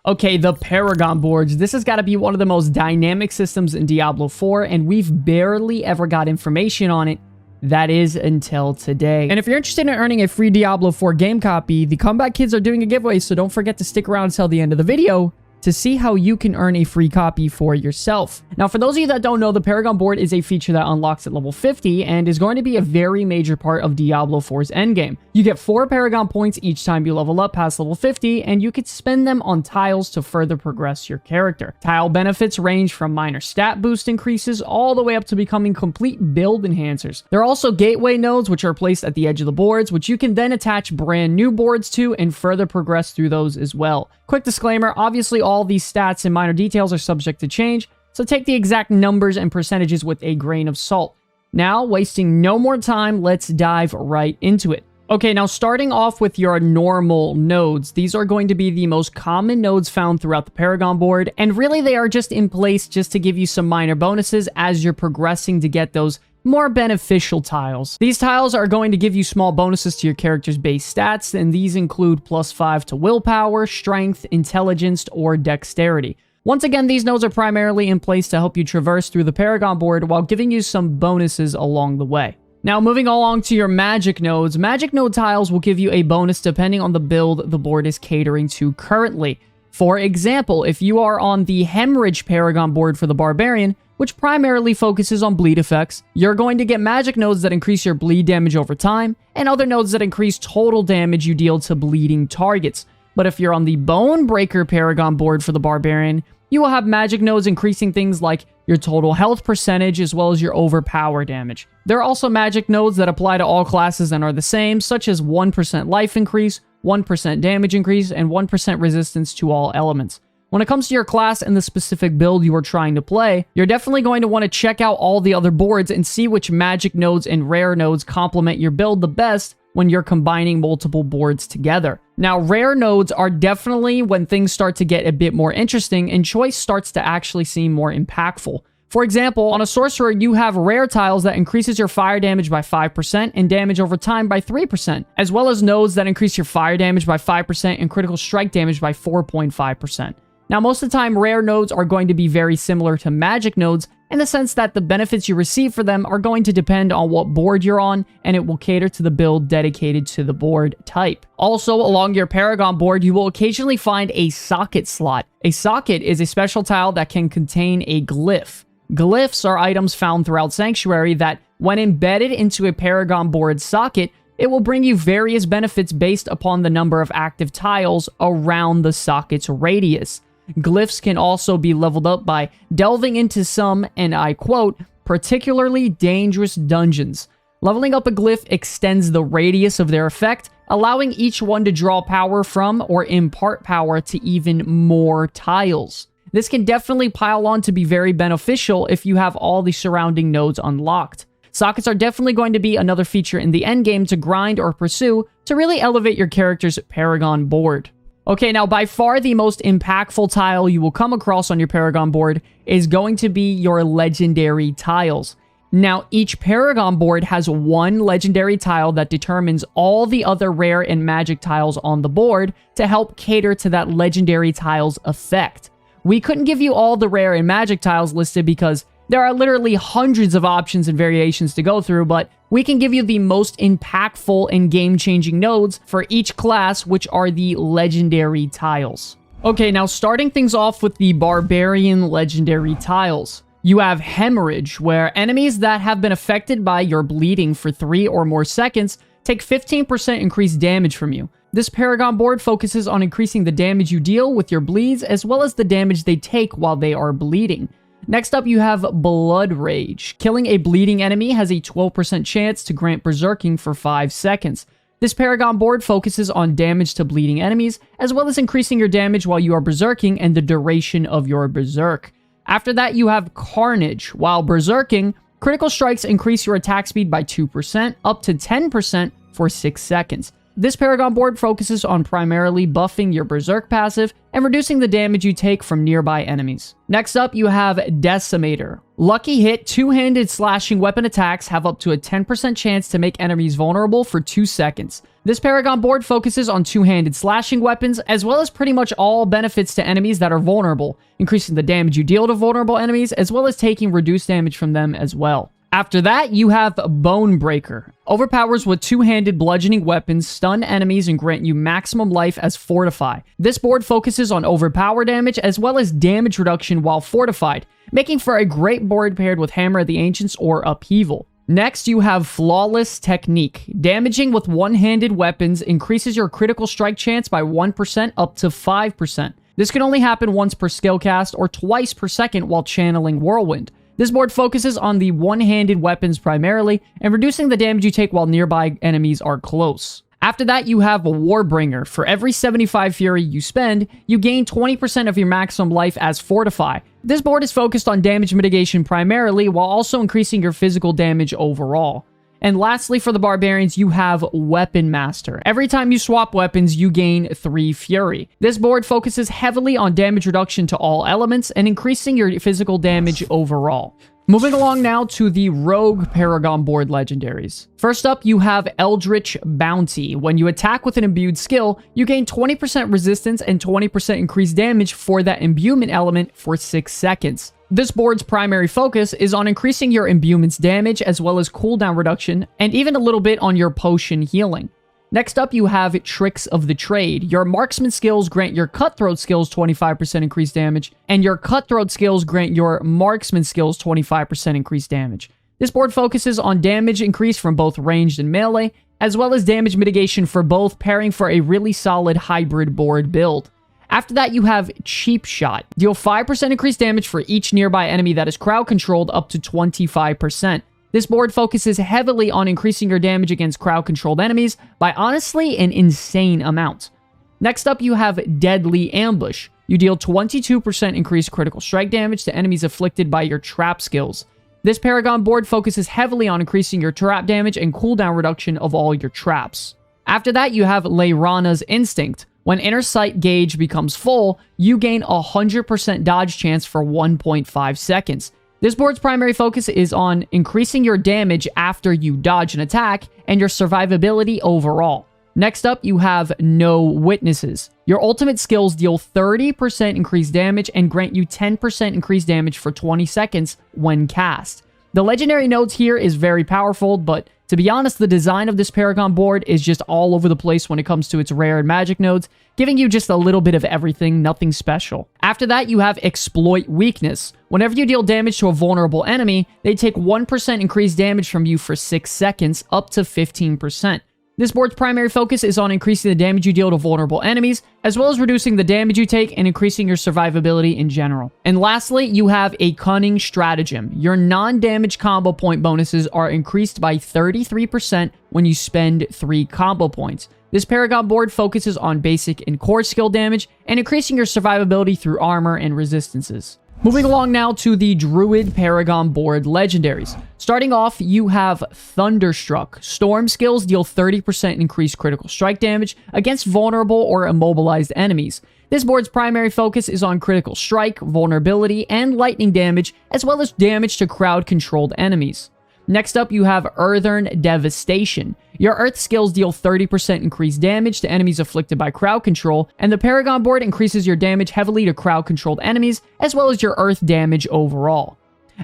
Okay, the Paragon boards. This has got to be one of the most dynamic systems in Diablo 4, and we've barely ever got information on it. That is until today. And if you're interested in earning a free Diablo 4 game copy, the Comeback Kids are doing a giveaway, so don't forget to stick around until the end of the video to see how you can earn a free copy for yourself. Now, for those of you that don't know, the Paragon board is a feature that unlocks at level 50 and is going to be a very major part of Diablo 4's endgame. You get 4 Paragon points each time you level up past level 50, and you could spend them on tiles to further progress your character. Tile benefits range from minor stat boost increases all the way up to becoming complete build enhancers. There are also gateway nodes, which are placed at the edge of the boards, which you can then attach brand new boards to and further progress through those as well. Quick disclaimer, obviously all these stats and minor details are subject to change, so take the exact numbers and percentages with a grain of salt. Now, wasting no more time, let's dive right into it. Okay, now starting off with your normal nodes, these are going to be the most common nodes found throughout the Paragon board, and really they are just in place just to give you some minor bonuses as you're progressing to get those more beneficial tiles. These tiles are going to give you small bonuses to your character's base stats, and these include +5 to willpower, strength, intelligence, or dexterity. Once again, these nodes are primarily in place to help you traverse through the Paragon board while giving you some bonuses along the way. Now, moving along to your magic nodes, magic node tiles will give you a bonus depending on the build the board is catering to currently. For example, if you are on the Hemorrhage Paragon board for the Barbarian, which primarily focuses on bleed effects, you're going to get magic nodes that increase your bleed damage over time, and other nodes that increase total damage you deal to bleeding targets. But if you're on the Bone Breaker Paragon board for the Barbarian, you will have magic nodes increasing things like your total health percentage as well as your overpower damage. There are also magic nodes that apply to all classes and are the same, such as 1% life increase, 1% damage increase, and 1% resistance to all elements. When it comes to your class and the specific build you are trying to play, you're definitely going to want to check out all the other boards and see which magic nodes and rare nodes complement your build the best when you're combining multiple boards together. Now, rare nodes are definitely when things start to get a bit more interesting and choice starts to actually seem more impactful. For example, on a Sorcerer, you have rare tiles that increases your fire damage by 5% and damage over time by 3%, as well as nodes that increase your fire damage by 5% and critical strike damage by 4.5%. Now, most of the time, rare nodes are going to be very similar to magic nodes in the sense that the benefits you receive for them are going to depend on what board you're on, and it will cater to the build dedicated to the board type. Also, along your Paragon board, you will occasionally find a socket slot. A socket is a special tile that can contain a glyph. Glyphs are items found throughout Sanctuary that, when embedded into a Paragon board socket, it will bring you various benefits based upon the number of active tiles around the socket's radius. Glyphs can also be leveled up by delving into some, and I quote, particularly dangerous dungeons. Leveling up a glyph extends the radius of their effect, allowing each one to draw power from or impart power to even more tiles. This can definitely pile on to be very beneficial if you have all the surrounding nodes unlocked. Sockets are definitely going to be another feature in the endgame to grind or pursue to really elevate your character's Paragon board. Okay, now by far the most impactful tile you will come across on your Paragon board is going to be your legendary tiles. Now, each Paragon board has one legendary tile that determines all the other rare and magic tiles on the board to help cater to that legendary tile's effect. We couldn't give you all the rare and magic tiles listed because there are literally hundreds of options and variations to go through, but we can give you the most impactful and game-changing nodes for each class, which are the legendary tiles. Okay, now starting things off with the Barbarian legendary tiles. You have Hemorrhage, where enemies that have been affected by your bleeding for 3 or more seconds take 15% increased damage from you. This Paragon board focuses on increasing the damage you deal with your bleeds, as well as the damage they take while they are bleeding. Next up, you have Blood Rage. Killing a bleeding enemy has a 12% chance to grant berserking for 5 seconds. This Paragon board focuses on damage to bleeding enemies, as well as increasing your damage while you are berserking and the duration of your berserk. After that, you have Carnage. While berserking, critical strikes increase your attack speed by 2%, up to 10% for 6 seconds. This Paragon board focuses on primarily buffing your Berserk passive and reducing the damage you take from nearby enemies. Next up, you have Decimator. Lucky hit, two-handed slashing weapon attacks have up to a 10% chance to make enemies vulnerable for 2 seconds. This Paragon board focuses on two-handed slashing weapons, as well as pretty much all benefits to enemies that are vulnerable, increasing the damage you deal to vulnerable enemies, as well as taking reduced damage from them as well. After that, you have Bone Breaker. Overpowers with two-handed bludgeoning weapons, stun enemies, and grant you maximum life as Fortify. This board focuses on overpower damage as well as damage reduction while fortified, making for a great board paired with Hammer of the Ancients or Upheaval. Next, you have Flawless Technique. Damaging with one-handed weapons increases your critical strike chance by 1% up to 5%. This can only happen once per skill cast or twice per second while channeling Whirlwind. This board focuses on the one-handed weapons primarily, and reducing the damage you take while nearby enemies are close. After that, you have Warbringer. For every 75 Fury you spend, you gain 20% of your maximum life as Fortify. This board is focused on damage mitigation primarily, while also increasing your physical damage overall. And lastly, for the Barbarians, you have Weapon Master. Every time you swap weapons, you gain 3 Fury. This board focuses heavily on damage reduction to all elements and increasing your physical damage overall. Moving along now to the Rogue Paragon board legendaries. First up, you have Eldritch Bounty. When you attack with an imbued skill, you gain 20% resistance and 20% increased damage for that imbuement element for 6 seconds. This board's primary focus is on increasing your imbuement's damage as well as cooldown reduction, and even a little bit on your potion healing. Next up, you have Tricks of the Trade. Your marksman skills grant your cutthroat skills 25% increased damage, and your cutthroat skills grant your marksman skills 25% increased damage. This board focuses on damage increase from both ranged and melee, as well as damage mitigation for both, pairing for a really solid hybrid board build. After that, you have Cheap Shot. Deal 5% increased damage for each nearby enemy that is crowd controlled up to 25%. This board focuses heavily on increasing your damage against crowd-controlled enemies by honestly an insane amount. Next up, you have Deadly Ambush. You deal 22% increased critical strike damage to enemies afflicted by your trap skills. This Paragon board focuses heavily on increasing your trap damage and cooldown reduction of all your traps. After that, you have Leyrana's Instinct. When Inner Sight gauge becomes full, you gain a 100% dodge chance for 1.5 seconds. This board's primary focus is on increasing your damage after you dodge an attack and your survivability overall. Next up, you have No Witnesses. Your ultimate skills deal 30% increased damage and grant you 10% increased damage for 20 seconds when cast. The legendary nodes here is very powerful, but to be honest, the design of this Paragon board is just all over the place when it comes to its rare and magic nodes, giving you just a little bit of everything, nothing special. After that, you have Exploit Weakness. Whenever you deal damage to a vulnerable enemy, they take 1% increased damage from you for 6 seconds, up to 15%. This board's primary focus is on increasing the damage you deal to vulnerable enemies, as well as reducing the damage you take and increasing your survivability in general. And lastly, you have a Cunning Stratagem. Your non-damage combo point bonuses are increased by 33% when you spend 3 combo points. This Paragon board focuses on basic and core skill damage and increasing your survivability through armor and resistances. Moving along now to the Druid Paragon board legendaries. Starting off, you have Thunderstruck. Storm skills deal 30% increased critical strike damage against vulnerable or immobilized enemies. This board's primary focus is on critical strike, vulnerability, and lightning damage, as well as damage to crowd-controlled enemies. Next up, you have Earthern Devastation. Your Earth skills deal 30% increased damage to enemies afflicted by crowd control, and the Paragon board increases your damage heavily to crowd-controlled enemies, as well as your Earth damage overall.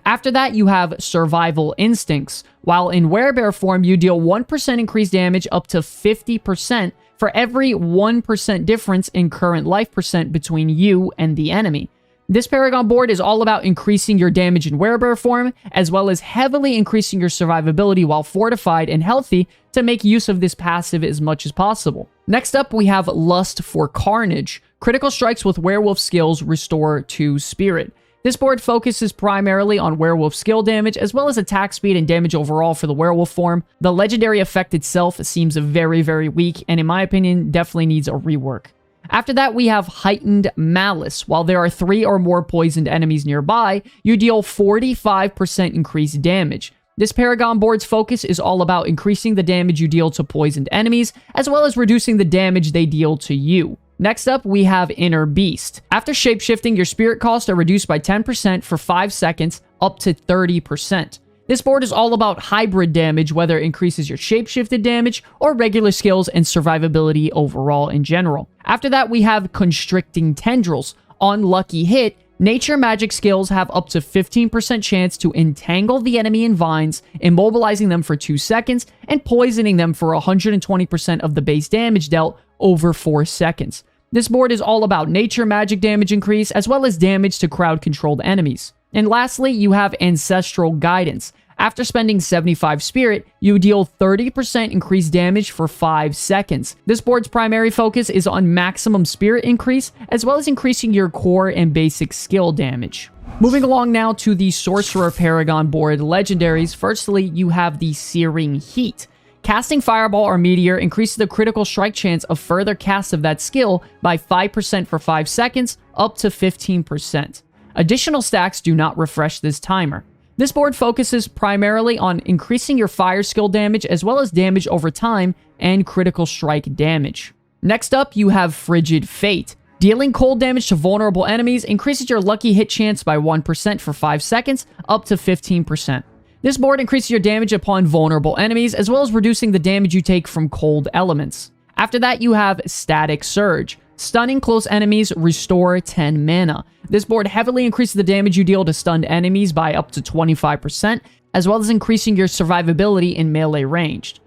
After that, you have Survival Instincts. While in Werebear form, you deal 1% increased damage up to 50% for every 1% difference in current life percent between you and the enemy. This Paragon board is all about increasing your damage in Werebear form, as well as heavily increasing your survivability while fortified and healthy to make use of this passive as much as possible. Next up, we have Lust for Carnage. Critical strikes with werewolf skills restore 2 spirit. This board focuses primarily on werewolf skill damage, as well as attack speed and damage overall for the werewolf form. The legendary effect itself seems very, very weak, and in my opinion, definitely needs a rework. After that, we have Heightened Malice. While there are 3 or more poisoned enemies nearby, you deal 45% increased damage. This Paragon board's focus is all about increasing the damage you deal to poisoned enemies, as well as reducing the damage they deal to you. Next up, we have Inner Beast. After shapeshifting, your spirit costs are reduced by 10% for 5 seconds, up to 30%. This board is all about hybrid damage, whether it increases your shapeshifted damage or regular skills and survivability overall in general. After that, we have Constricting Tendrils. On lucky hit, nature magic skills have up to 15% chance to entangle the enemy in vines, immobilizing them for 2 seconds, and poisoning them for 120% of the base damage dealt over 4 seconds. This board is all about nature magic damage increase, as well as damage to crowd-controlled enemies. And lastly, you have Ancestral Guidance. After spending 75 spirit, you deal 30% increased damage for 5 seconds. This board's primary focus is on maximum spirit increase, as well as increasing your core and basic skill damage. Moving along now to the Sorcerer Paragon board legendaries. Firstly, you have the Searing Heat. Casting Fireball or Meteor increases the critical strike chance of further casts of that skill by 5% for 5 seconds, up to 15%. Additional stacks do not refresh this timer. This board focuses primarily on increasing your fire skill damage, as well as damage over time and critical strike damage. Next up, you have Frigid Fate. Dealing cold damage to vulnerable enemies increases your lucky hit chance by 1% for 5 seconds, up to 15%. This board increases your damage upon vulnerable enemies, as well as reducing the damage you take from cold elements. After that, you have Static Surge. Stunning close enemies, restore 10 mana. This board heavily increases the damage you deal to stunned enemies by up to 25%, as well as increasing your survivability in melee ranged.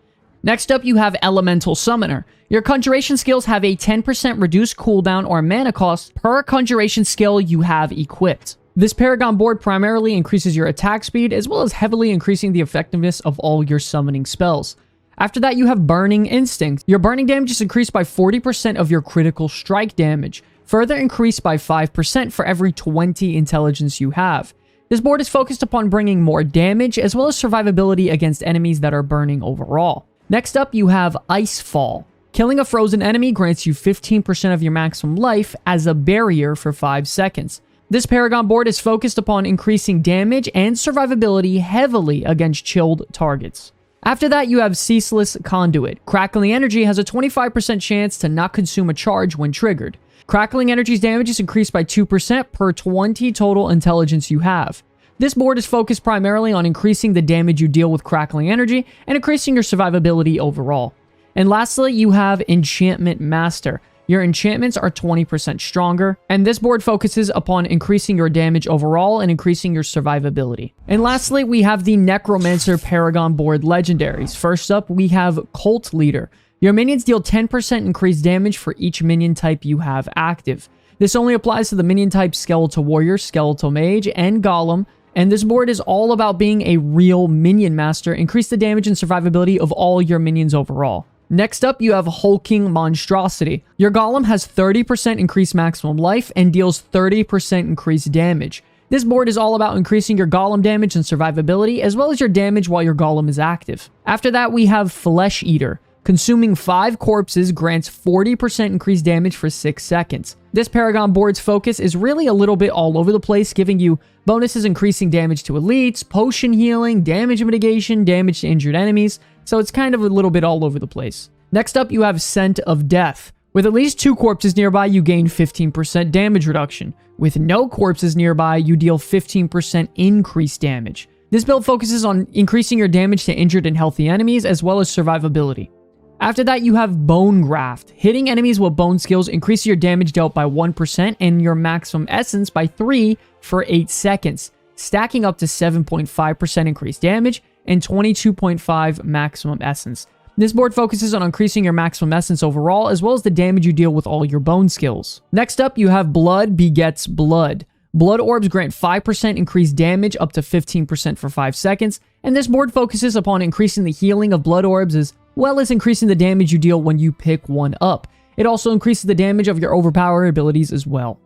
Next up, you have Elemental Summoner. Your conjuration skills have a 10% reduced cooldown or mana cost per conjuration skill you have equipped. This Paragon board primarily increases your attack speed, as well as heavily increasing the effectiveness of all your summoning spells. After that, you have Burning Instinct. Your burning damage is increased by 40% of your critical strike damage, further increased by 5% for every 20 intelligence you have. This board is focused upon bringing more damage, as well as survivability against enemies that are burning overall. Next up, you have Icefall. Killing a frozen enemy grants you 15% of your maximum life as a barrier for 5 seconds. This Paragon board is focused upon increasing damage and survivability heavily against chilled targets. After that, you have Ceaseless Conduit. Crackling Energy has a 25% chance to not consume a charge when triggered. Crackling Energy's damage is increased by 2% per 20 total intelligence you have. This board is focused primarily on increasing the damage you deal with Crackling Energy and increasing your survivability overall. And lastly, you have Enchantment Master. Your enchantments are 20% stronger, and this board focuses upon increasing your damage overall and increasing your survivability. And lastly, we have the Necromancer Paragon board legendaries. First up, we have Cult Leader. Your minions deal 10% increased damage for each minion type you have active. This only applies to the minion type Skeletal Warrior, Skeletal Mage, and Golem, and this board is all about being a real minion master. Increase the damage and survivability of all your minions overall. Next up, you have Hulking Monstrosity. Your Golem has 30% increased maximum life and deals 30% increased damage. This board is all about increasing your Golem damage and survivability, as well as your damage while your Golem is active. After that, we have Flesh Eater. Consuming 5 corpses grants 40% increased damage for 6 seconds. This Paragon board's focus is really a little bit all over the place, giving you bonuses increasing damage to elites, potion healing, damage mitigation, damage to injured enemies, so it's kind of a little bit all over the place. Next up, you have Scent of Death. With at least 2 corpses nearby, you gain 15% damage reduction. With no corpses nearby, you deal 15% increased damage. This build focuses on increasing your damage to injured and healthy enemies, as well as survivability. After that, you have Bone Graft. Hitting enemies with bone skills increases your damage dealt by 1% and your maximum essence by 3 for 8 seconds, stacking up to 7.5% increased damage and 22.5 maximum essence. This board focuses on increasing your maximum essence overall, as well as the damage you deal with all your bone skills. Next up, you have Blood Begets Blood. Blood Orbs grant 5% increased damage up to 15% for 5 seconds, and this board focuses upon increasing the healing of Blood Orbs as well as increasing the damage you deal when you pick one up. It also increases the damage of your overpower abilities as well.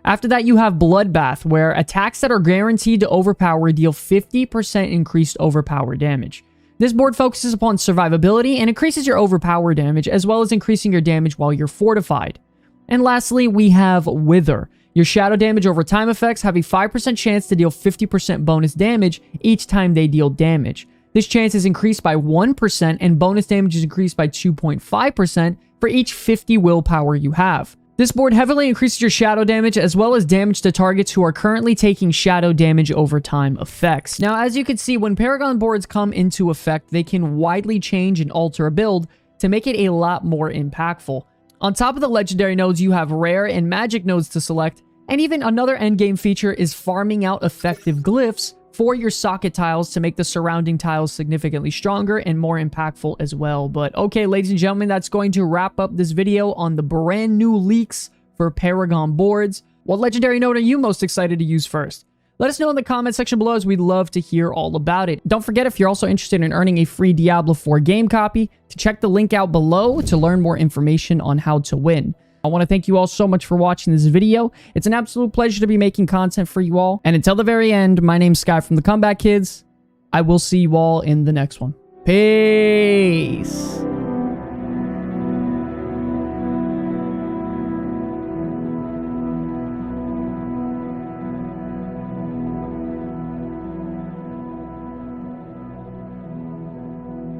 After that, you have Bloodbath, where attacks that are guaranteed to overpower deal 50% increased overpower damage. This board focuses upon survivability and increases your overpower damage, as well as increasing your damage while you're fortified. And lastly, we have Wither. Your shadow damage over time effects have a 5% chance to deal 50% bonus damage each time they deal damage. This chance is increased by 1% and bonus damage is increased by 2.5% for each 50 willpower you have. This board heavily increases your shadow damage as well as damage to targets who are currently taking shadow damage over time effects. Now, as you can see, when Paragon boards come into effect, they can widely change and alter a build to make it a lot more impactful. On top of the legendary nodes, you have rare and magic nodes to select, and even another endgame feature is farming out effective glyphs for your socket tiles to make the surrounding tiles significantly stronger and more impactful as well. But okay, ladies and gentlemen, that's going to wrap up this video on the brand new leaks for Paragon boards. What legendary node are you most excited to use first? Let us know in the comment section below, as we'd love to hear all about it. Don't forget, if you're also interested in earning a free Diablo 4 game copy, to check the link out below to learn more information on how to win. I want to thank you all so much for watching this video. It's an absolute pleasure to be making content for you all. And until the very end, my name's Sky from the Comeback Kids. I will see you all in the next one. Peace.